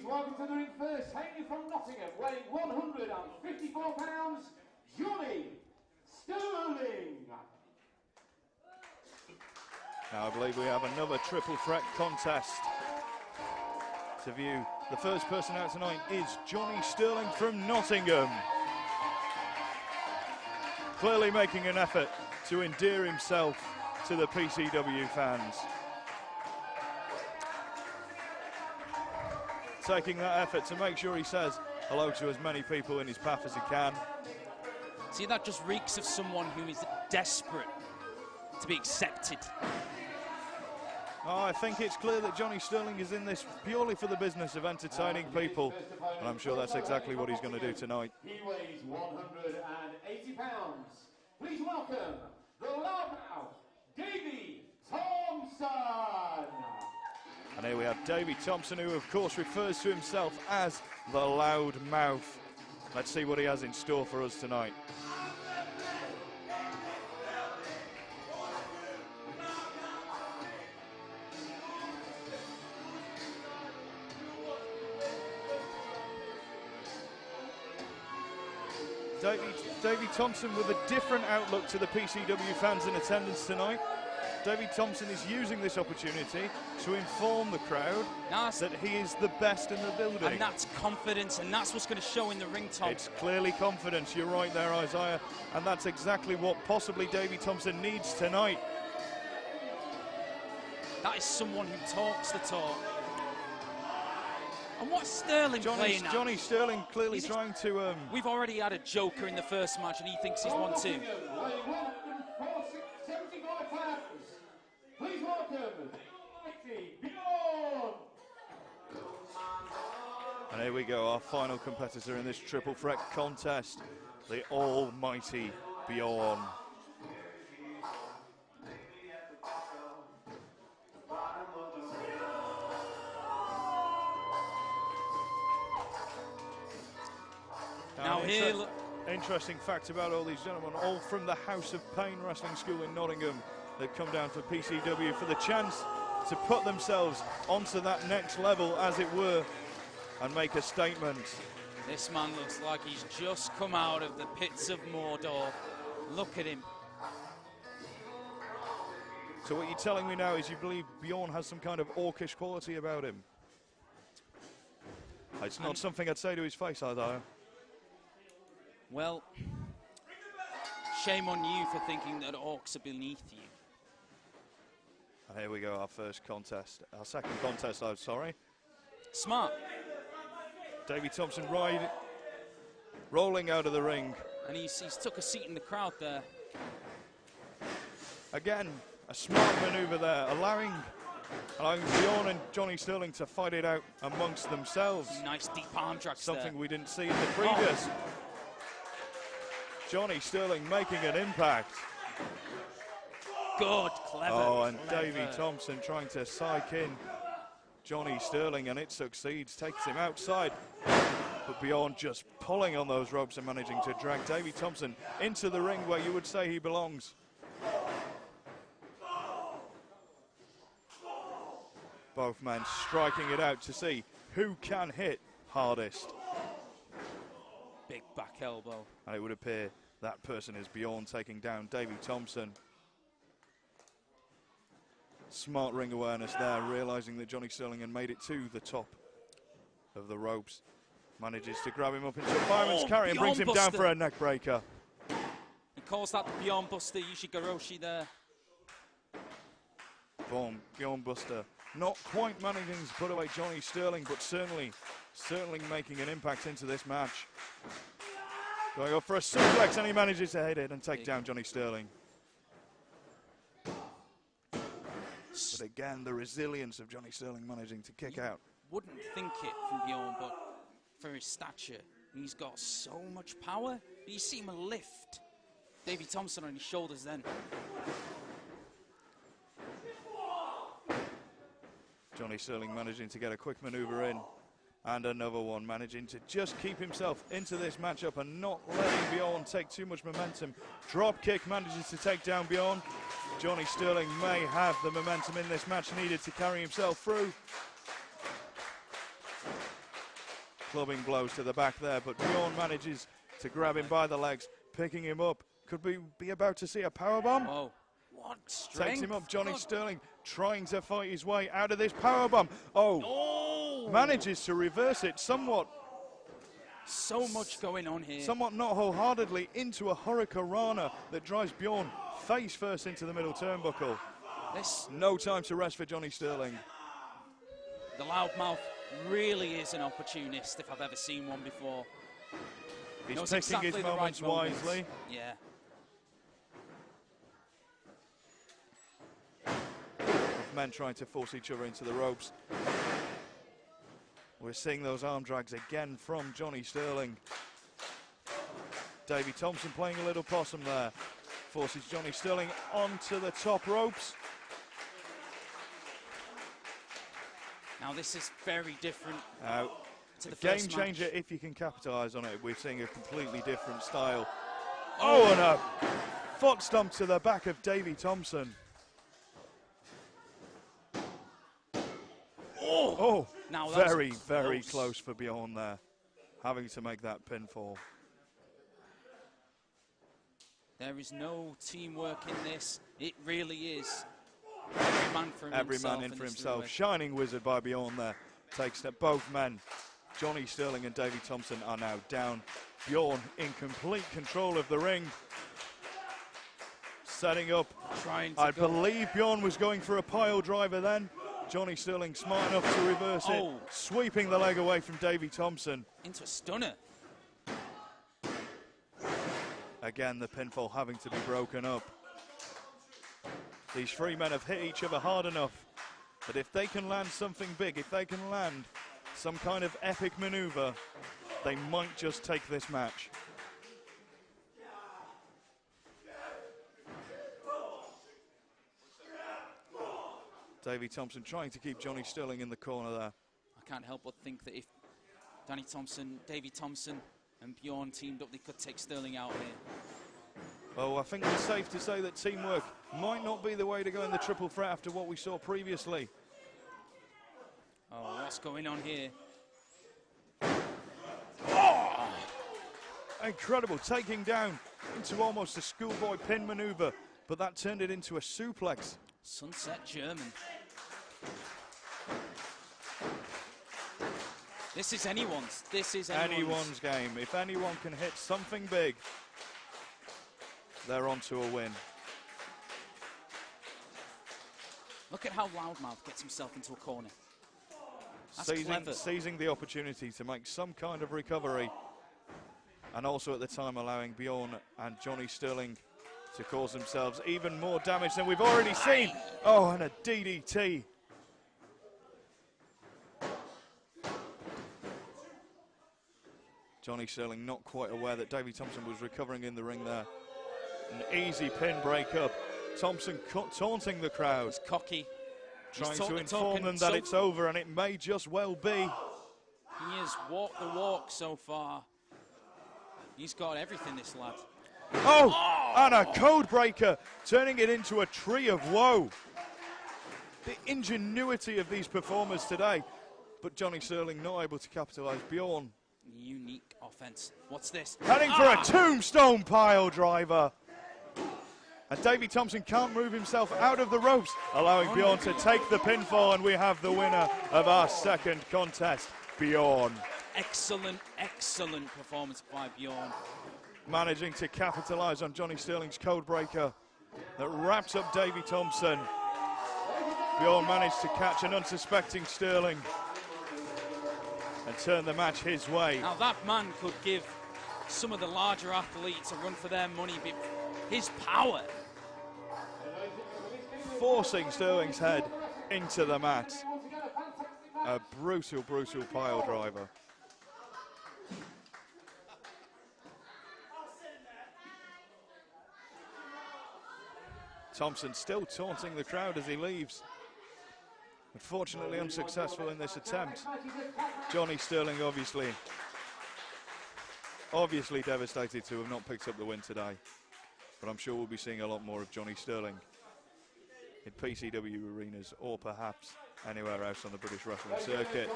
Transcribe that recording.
Please welcome to the ring first, hailing from Nottingham, weighing 154 pounds, Johnny Sterling. Now I believe we have another triple threat contest to view. The first person out tonight is Johnny Sterling from Nottingham. Clearly making an effort to endear himself to the PCW fans. Taking that effort to make sure he says hello to as many people in his path as he can. See, that just reeks of someone who is desperate to be accepted. Oh, I think it's clear that Johnny Sterling is in this purely for the business of entertaining people, and I'm sure that's exactly what he's going to do tonight. He weighs 180 pounds. Please welcome the loudmouth, Davey Thompson. And here we have Davey Thompson, who of course refers to himself as the loud mouth. Let's see what he has in store for us tonight. Davey Thompson with a different outlook to the PCW fans in attendance tonight. Davey Thompson is using this opportunity to inform the crowd that he is the best in the building. And that's confidence, and that's what's going to show in the ring, Tom. It's clearly confidence, you're right there, Isaiah, and that's exactly what possibly Davey Thompson needs tonight. That is someone who talks the talk. And what's Sterling playing at? Johnny Sterling clearly trying to... We've already had a joker in the first match, and he thinks he's won too. Please welcome mighty Bjorn. And here we go, our final competitor in this triple threat contest, the almighty Bjorn. Now here, interesting fact about all these gentlemen, all from the House of Pain Wrestling School in Nottingham. They've come down for PCW for the chance to put themselves onto that next level, as it were, and make a statement. This man looks like he's just come out of the pits of Mordor. Look at him. So what you're telling me now is you believe Bjorn has some kind of orcish quality about him? It's not something I'd say to his face, Isaiah. Well, shame on you for thinking that orcs are beneath you. And here we go, our first contest. Our second contest, I'm sorry. Smart. Davey Thompson rolling out of the ring. And he's took a seat in the crowd there. Again, a smart maneuver there, allowing Bjorn and Johnny Sterling to fight it out amongst themselves. Nice deep arm drags Something there. we didn't see in the previous. Johnny Sterling making an impact. Good, clever. Oh, and Davey Thompson trying to psych in Johnny Sterling, and it succeeds, takes him outside. But Bjorn just pulling on those ropes and managing to drag Davey Thompson into the ring where you would say he belongs. Both men striking it out to see who can hit hardest. Big back elbow. And it would appear that person is Bjorn, taking down Davey Thompson. Smart ring awareness there, realizing that Johnny Sterling had made it to the top of the ropes. Manages to grab him up into a fireman's carry and brings him down for a neck breaker. He calls that the Bjorn Buster, Yoshigaroshi there. Boom, Bjorn Buster. Not quite managing to put away Johnny Sterling, but certainly making an impact into this match. Going up for a suplex, and he manages to hit it and take down Johnny Sterling. But again, the resilience of Johnny Sterling managing to kick out. Wouldn't think it from Bjorn, but for his stature, he's got so much power. You see him lift Davey Thompson on his shoulders then. Johnny Sterling managing to get a quick maneuver in, and another one, managing to just keep himself into this matchup and not letting Bjorn take too much momentum. Drop kick manages to take down Bjorn. Johnny Sterling may have the momentum in this match needed to carry himself through. clubbing blows to the back there, but Bjorn manages to grab him by the legs, picking him up. Could we be about to see a powerbomb? Oh, what strength. Takes him up, Johnny Sterling trying to fight his way out of this powerbomb. Oh, manages to reverse it somewhat. So much going on here. Somewhat not wholeheartedly into a hurricanrana that drives Bjorn face first into the middle turnbuckle. No time to rest for Johnny Sterling. The loudmouth really is an opportunist if I've ever seen one before. He's picking exactly his moments wisely. Yeah. Men trying to force each other into the ropes. We're seeing those arm drags again from Johnny Sterling. Davey Thompson playing a little possum there. Forces Johnny Sterling onto the top ropes. Now this is very different to the game first changer match. if you can capitalise on it. We're seeing a completely different style. Oh, and a foot stomp to the back of Davey Thompson. Oh, now very, very close for Bjorn there, having to make that pinfall. There is no teamwork in this. It really is every man for himself. Every man in for himself. Shining Wizard by Bjorn there. Takes that both men, Johnny Sterling and Davey Thompson, are now down. Bjorn in complete control of the ring. Setting up. I believe Bjorn was going for a pile driver then. Johnny Sterling smart enough to reverse it, sweeping the leg away from Davey Thompson. Into a stunner. Again, the pinfall having to be broken up. These three men have hit each other hard enough that if they can land something big, if they can land some kind of epic maneuver, they might just take this match. Davey Thompson trying to keep Johnny Sterling in the corner there. I can't help but think that if Davey Thompson and Bjorn teamed up, they could take Sterling out here. Well, I think it's safe to say that teamwork might not be the way to go in the triple threat after what we saw previously. Oh, what's going on here? Oh! Incredible, taking down into almost a schoolboy pin maneuver, but that turned it into a suplex. Sunset German. This is anyone's. This is anyone's game. If anyone can hit something big, they're on to a win. Look at how Loudmouth gets himself into a corner. That's seizing the opportunity to make some kind of recovery, and also at the time allowing Bjorn and Johnny Sterling to cause themselves even more damage than we've already seen. Oh, and a DDT. Johnny Sterling not quite aware that Davey Thompson was recovering in the ring there. An easy pin break up. Thompson taunting the crowd. He's cocky. Trying to inform them that it's over, and it may just well be. He has walked the walk so far. He's got everything, this lad. Oh, and a code breaker, turning it into a tree of woe. The ingenuity of these performers today, but Johnny Sterling not able to capitalise. Bjorn. Unique offense. What's this? Heading for a tombstone pile driver. And Davey Thompson can't move himself out of the ropes, allowing Bjorn to take the pinfall, and we have the winner of our second contest, Bjorn. Excellent, excellent performance by Bjorn. Managing to capitalise on Johnny Sterling's code breaker that wraps up Davey Thompson. Bjorn managed to catch an unsuspecting Sterling and turn the match his way. Now that man could give some of the larger athletes a run for their money, but his power. Forcing Sterling's head into the mat. A brutal, brutal pile driver. Thompson still taunting the crowd as he leaves. Unfortunately unsuccessful in this attempt. Johnny Sterling obviously devastated to have not picked up the win today. But I'm sure we'll be seeing a lot more of Johnny Sterling in PCW arenas or perhaps anywhere else on the British wrestling circuit.